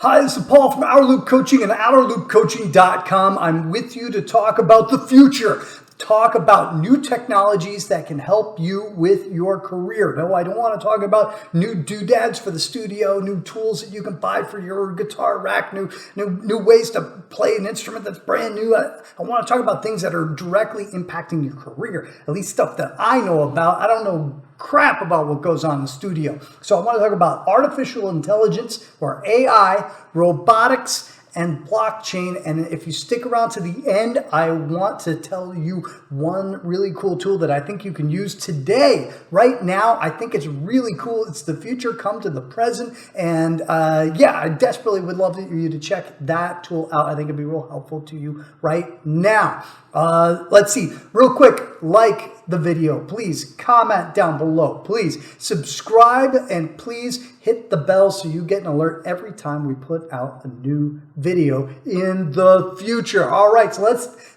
Hi, this is Paul from Outerloop Coaching and outerloopcoaching.com. I'm with you to talk about the future, talk about new technologies that can help you with your career. No, I don't want to talk about new doodads for the studio, new tools that you can buy for your guitar rack, new ways to play an instrument that's brand new. I want to talk about things that are directly impacting your career, at least stuff that I know about. I don't know crap about what goes on in the studio. So I want to talk about artificial intelligence, or AI, robotics, and blockchain. And if you stick around to the end, I want to tell you one really cool tool that I think you can use today, right now. I think it's really cool. It's the future come to the present. And I desperately would love you to check that tool out. I think it'd be real helpful to you right now. Let's see, real quick, like the video, please comment down below, please subscribe, and please hit the bell so you get an alert every time we put out a new video in the future. All right, so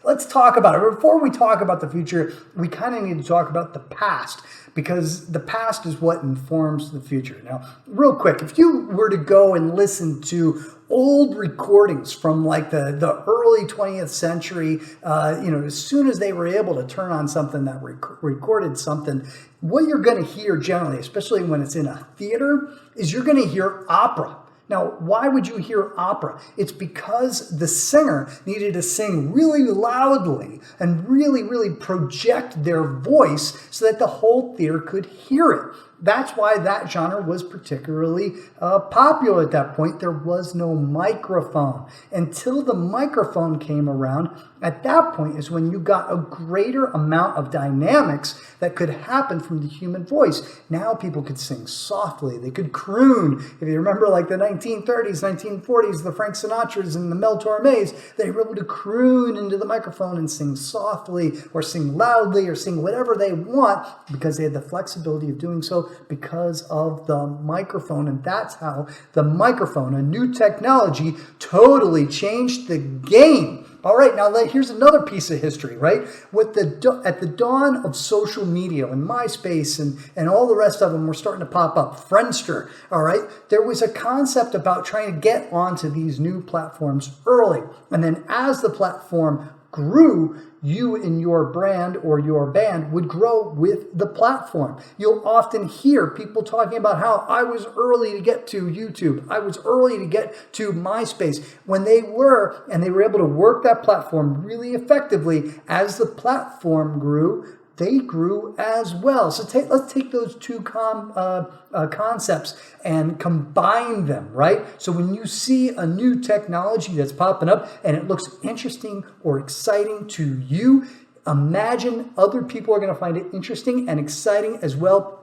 let's talk about it. Before we talk about the future, we kind of need to talk about the past, because the past is what informs the future. Now, real quick, if you were to go and listen to old recordings from like the early 20th century, as soon as they were able to turn on something that recorded something, what you're going to hear generally, especially when it's in a theater, is you're going to hear opera. Now, why would you hear opera? It's because the singer needed to sing really loudly and really, really project their voice so that the whole theater could hear it. That's why that genre was particularly popular at that point. There was no microphone. Until the microphone came around, at that point is when you got a greater amount of dynamics that could happen from the human voice. Now people could sing softly. They could croon. If you remember like the 1930s, 1940s, the Frank Sinatras and the Mel Tormes, they were able to croon into the microphone and sing softly or sing loudly or sing whatever they want because they had the flexibility of doing so because of the microphone. And that's how the microphone, a new technology, totally changed the game. All right, now here's another piece of history, right? At the dawn of social media and MySpace and all the rest of them were starting to pop up, Friendster, all right? There was a concept about trying to get onto these new platforms early. And then as the platform grew, you and your brand or your band would grow with the platform. You'll often hear people talking about how I was early to get to YouTube. I was early to get to MySpace. When they were able to work that platform really effectively, as the platform grew, they grew as well. So let's take those two concepts and combine them, right? So when you see a new technology that's popping up and it looks interesting or exciting to you, imagine other people are going to find it interesting and exciting as well.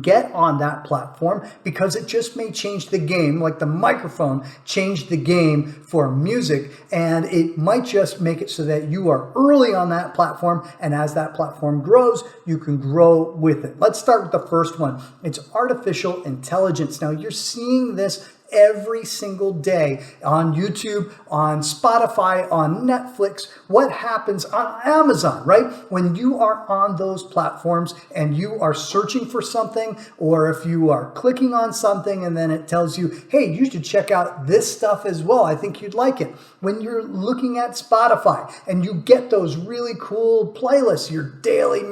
Get on that platform, because it just may change the game, like the microphone changed the game for music, and it might just make it so that you are early on that platform, and as that platform grows, you can grow with it. Let's start with the first one. It's artificial intelligence. Now, you're seeing this every single day on YouTube, on Spotify, on Netflix. What happens on Amazon, right? When you are on those platforms and you are searching for something, or if you are clicking on something and then it tells you, hey, you should check out this stuff as well, I think you'd like it. When you're looking at Spotify and you get those really cool playlists, your daily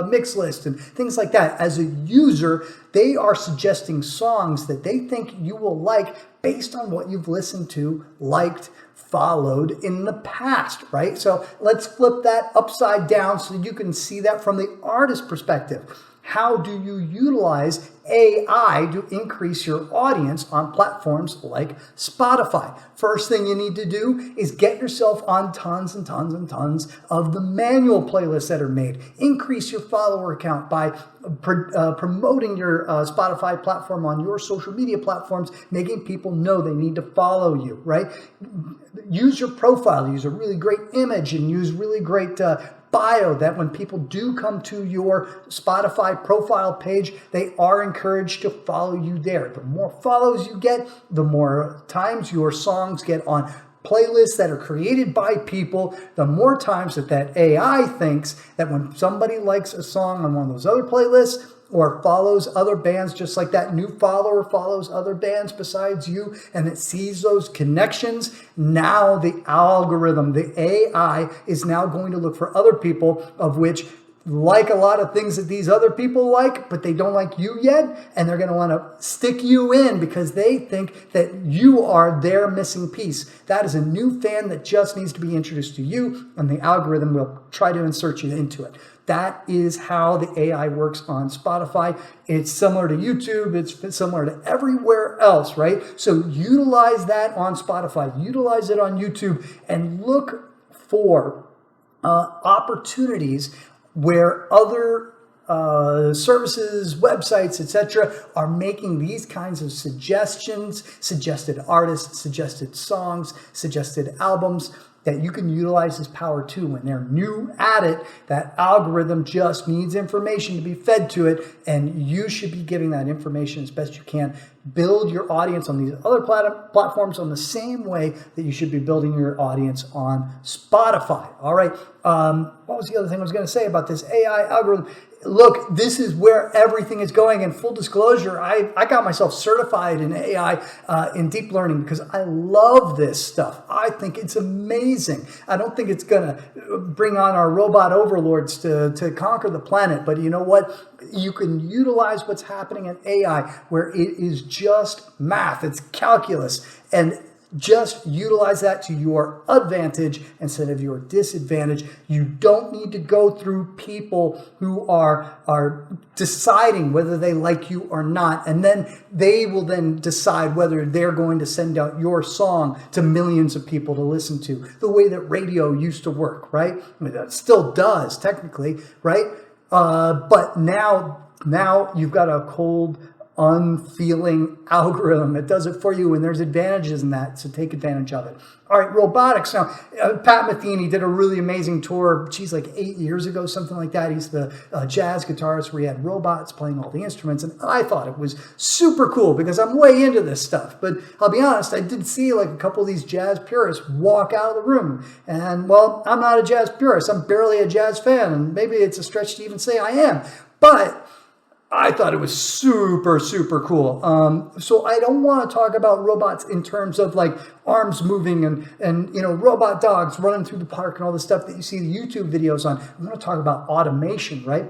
mix list and things like that, as a user, they are suggesting songs that they think you will like based on what you've listened to, liked, followed in the past, right? So let's flip that upside down so you can see that from the artist perspective. How do you utilize AI to increase your audience on platforms like Spotify? First thing you need to do is get yourself on tons and tons and tons of the manual playlists that are made. Increase your follower count by promoting your Spotify platform on your social media platforms, making people know they need to follow you, right? Use your profile, use a really great image, and use really great bio, that when people do come to your Spotify profile page, they are encouraged to follow you there. The more follows you get, the more times your songs get on playlists that are created by people, the more times that AI thinks that when somebody likes a song on one of those other playlists, or follows other bands, just like that new follower follows other bands besides you, and it sees those connections. Now the algorithm, the AI, is now going to look for other people of which like a lot of things that these other people like, but they don't like you yet, and they're going to want to stick you in because they think that you are their missing piece. That is a new fan that just needs to be introduced to you, and the algorithm will try to insert you into it. That is how the AI works on Spotify. It's similar to YouTube. It's similar to everywhere else, right? So utilize that on Spotify, utilize it on YouTube, and look for opportunities where other services, websites, etc., are making these kinds of suggestions, suggested artists, suggested songs, suggested albums that you can utilize this power too. When they're new at it, that algorithm just needs information to be fed to it, and you should be giving that information as best you can. Build your audience on these other platforms on the same way that you should be building your audience on Spotify. All right. What was the other thing I was going to say about this AI algorithm? Look, this is where everything is going. And full disclosure, I got myself certified in AI, in deep learning, because I love this stuff. I think it's amazing. I don't think it's going to bring on our robot overlords to conquer the planet. But you know what? You can utilize what's happening in AI where it is just math. It's calculus. And just utilize that to your advantage instead of your disadvantage. You don't need to go through people who are deciding whether they like you or not, and then they will then decide whether they're going to send out your song to millions of people to listen to, the way that radio used to work, right? I mean, it still does technically, right? But now you've got a cold, unfeeling algorithm. It does it for you, and there's advantages in that, so take advantage of it. All right, robotics. Now, Pat Metheny did a really amazing tour, like 8 years ago, something like that. He's the jazz guitarist where he had robots playing all the instruments, and I thought it was super cool because I'm way into this stuff. But I'll be honest, I did see like a couple of these jazz purists walk out of the room, and well, I'm not a jazz purist. I'm barely a jazz fan, and maybe it's a stretch to even say I am. But I thought it was super, super cool. So I don't want to talk about robots in terms of like arms moving and robot dogs running through the park and all the stuff that you see the YouTube videos on. I'm going to talk about automation, right?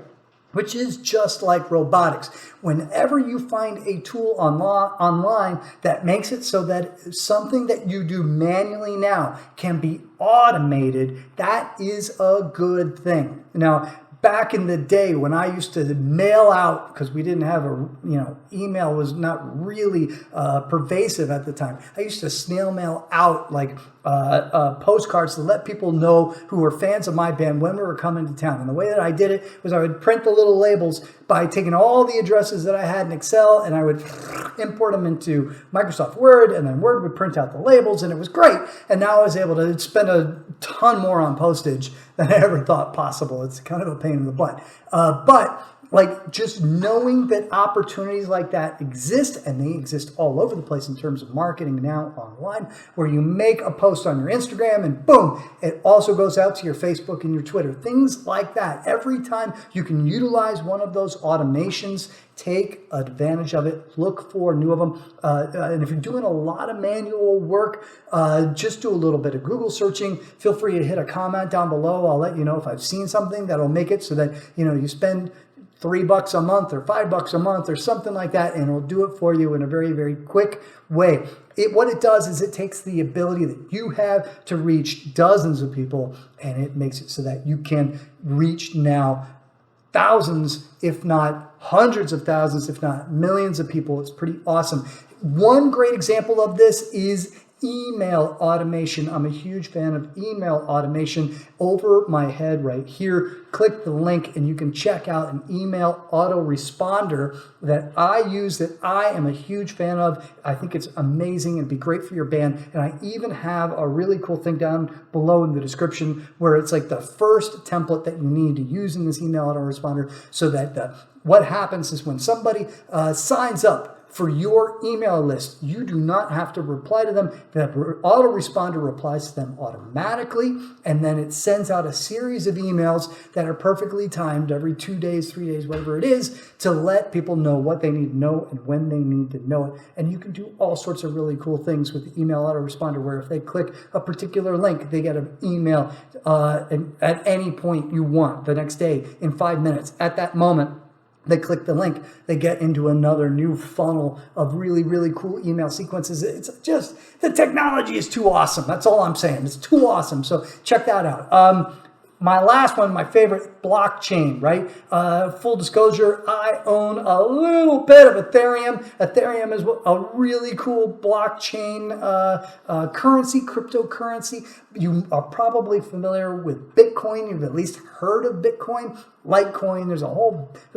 Which is just like robotics. Whenever you find a tool online that makes it so that something that you do manually now can be automated, that is a good thing. Now, back in the day when I used to mail out, because we didn't have email was not really pervasive at the time. I used to snail mail out like postcards to let people know who were fans of my band when we were coming to town. And the way that I did it was I would print the little labels by taking all the addresses that I had in Excel, and I would import them into Microsoft Word, and then Word would print out the labels, and it was great. And now I was able to spend a ton more on postage than I ever thought possible. It's kind of a pain in the butt. But like just knowing that opportunities like that exist, and they exist all over the place in terms of marketing now online, where you make a post on your Instagram and boom, it also goes out to your Facebook and your Twitter, things like that. Every time you can utilize one of those automations, take advantage of it. Look for new of them. And if you're doing a lot of manual work, just do a little bit of Google searching. Feel free to hit a comment down below. I'll let you know if I've seen something that'll make it so that you spend $3 a month or $5 a month or something like that, and it'll do it for you in a very, very quick way. What it does is it takes the ability that you have to reach dozens of people, and it makes it so that you can reach now thousands, if not hundreds of thousands, if not millions of people. It's pretty awesome. One great example of this is email automation. I'm a huge fan of email automation. Over my head right here, click the link and you can check out an email autoresponder that I use, that I am a huge fan of. I think it's amazing and be great for your band. And I even have a really cool thing down below in the description where it's like the first template that you need to use in this email autoresponder, so that what happens is when somebody signs up for your email list. You do not have to reply to them. The autoresponder replies to them automatically, and then it sends out a series of emails that are perfectly timed every 2 days, 3 days, whatever it is, to let people know what they need to know and when they need to know it. And you can do all sorts of really cool things with the email autoresponder, where if they click a particular link, they get an email at any point you want the next day in 5 minutes. At that moment, they click the link, they get into another new funnel of really, really cool email sequences. It's just, the technology is too awesome. That's all I'm saying. It's too awesome. So check that out. My last one, my favorite, blockchain, right? Full disclosure, I own a little bit of Ethereum. Ethereum is a really cool blockchain currency, cryptocurrency. You are probably familiar with Bitcoin. You've at least heard of Bitcoin. Litecoin, there's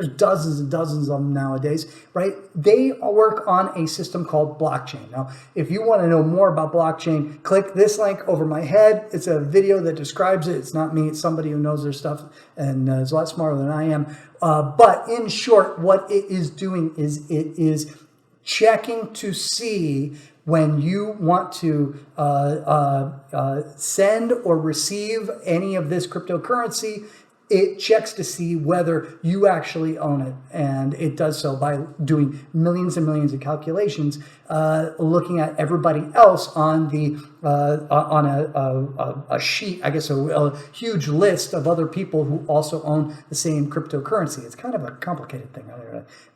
dozens and dozens of them nowadays, right? They work on a system called blockchain. Now, if you want to know more about blockchain, click this link over my head. It's a video that describes it. It's not me, it's somebody who knows their stuff and is a lot smarter than I am. But in short, what it is doing is it is checking to see when you want to send or receive any of this cryptocurrency. It checks to see whether you actually own it, and it does so by doing millions and millions of calculations, looking at everybody else on the on a sheet, I guess a huge list of other people who also own the same cryptocurrency. It's kind of a complicated thing.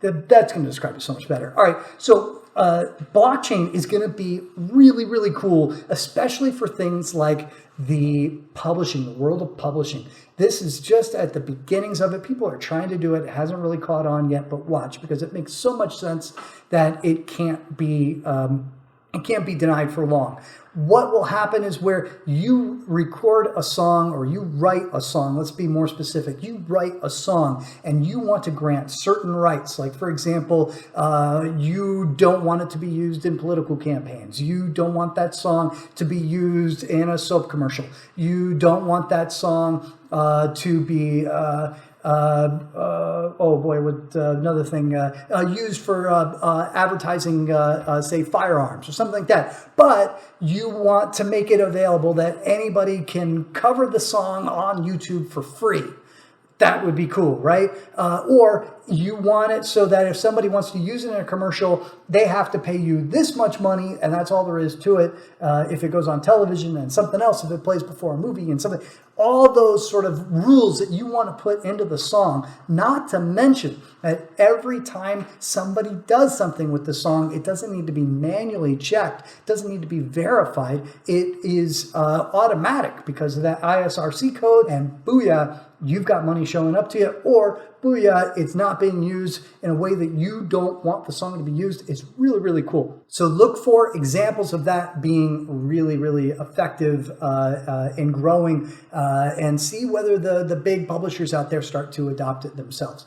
That's going to describe it so much better. All right, so blockchain is going to be really, really cool, especially for things like the publishing, the world of publishing. This is just at the beginnings of it. People are trying to do it. It hasn't really caught on yet, but watch, because it makes so much sense that it can't be denied for long. What will happen is where you record a song or you write a song, let's be more specific, you write a song and you want to grant certain rights. Like, for example, you don't want it to be used in political campaigns. You don't want that song to be used in a soap commercial. You don't want that song to be another thing, used for advertising, say, firearms or something like that. But you want to make it available that anybody can cover the song on YouTube for free. That would be cool, right? Or you want it so that if somebody wants to use it in a commercial, they have to pay you this much money, and that's all there is to it. If it goes on television, and something else if it plays before a movie, and something, all those sort of rules that you want to put into the song. Not to mention that every time somebody does something with the song, it doesn't need to be manually checked, doesn't need to be verified. It is automatic because of that ISRC code, and booyah, you've got money showing up to you, or booyah, it's not being used in a way that you don't want the song to be used. It's really, really cool. So look for examples of that being really, really effective in growing, and see whether the big publishers out there start to adopt it themselves.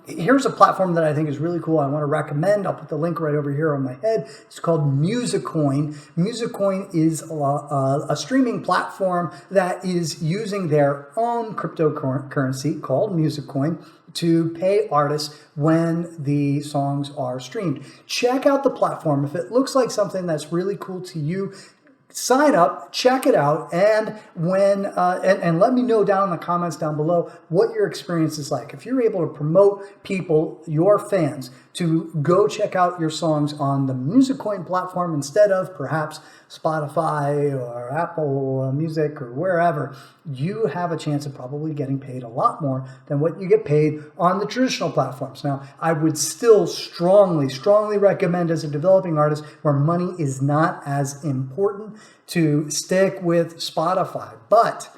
Here's a platform that I think is really cool. I want to recommend. I'll put the link right over here on my head. It's called Musicoin. Musicoin is a streaming platform that is using their own cryptocurrency called Musicoin to pay artists when the songs are streamed. Check out the platform. If it looks like something that's really cool to you, sign up, check it out, and and let me know down in the comments down below what your experience is like. If you're able to promote people, your fans, to go check out your songs on the Musicoin platform instead of perhaps Spotify or Apple Music or wherever, you have a chance of probably getting paid a lot more than what you get paid on the traditional platforms. Now, I would still strongly, strongly recommend, as a developing artist where money is not as important, to stick with Spotify. But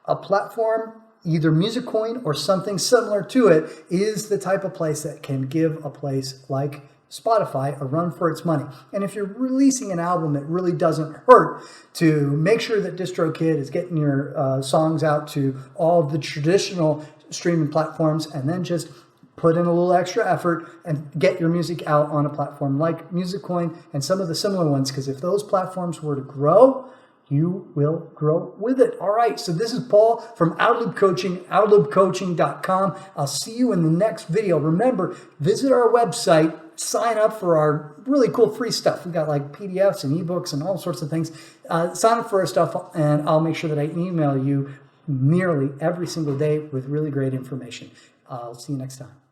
a platform, either Musicoin or something similar to it, is the type of place that can give a place like Spotify a run for its money. And if you're releasing an album, it really doesn't hurt to make sure that DistroKid is getting your songs out to all of the traditional streaming platforms, and then just put in a little extra effort and get your music out on a platform like Musicoin and some of the similar ones. Because if those platforms were to grow, you will grow with it. All right, so this is Paul from Outerloop Coaching, outerloopcoaching.com. I'll see you in the next video. Remember, visit our website, sign up for our really cool free stuff. We've got like PDFs and ebooks and all sorts of things. Sign up for our stuff, and I'll make sure that I email you nearly every single day with really great information. I'll see you next time.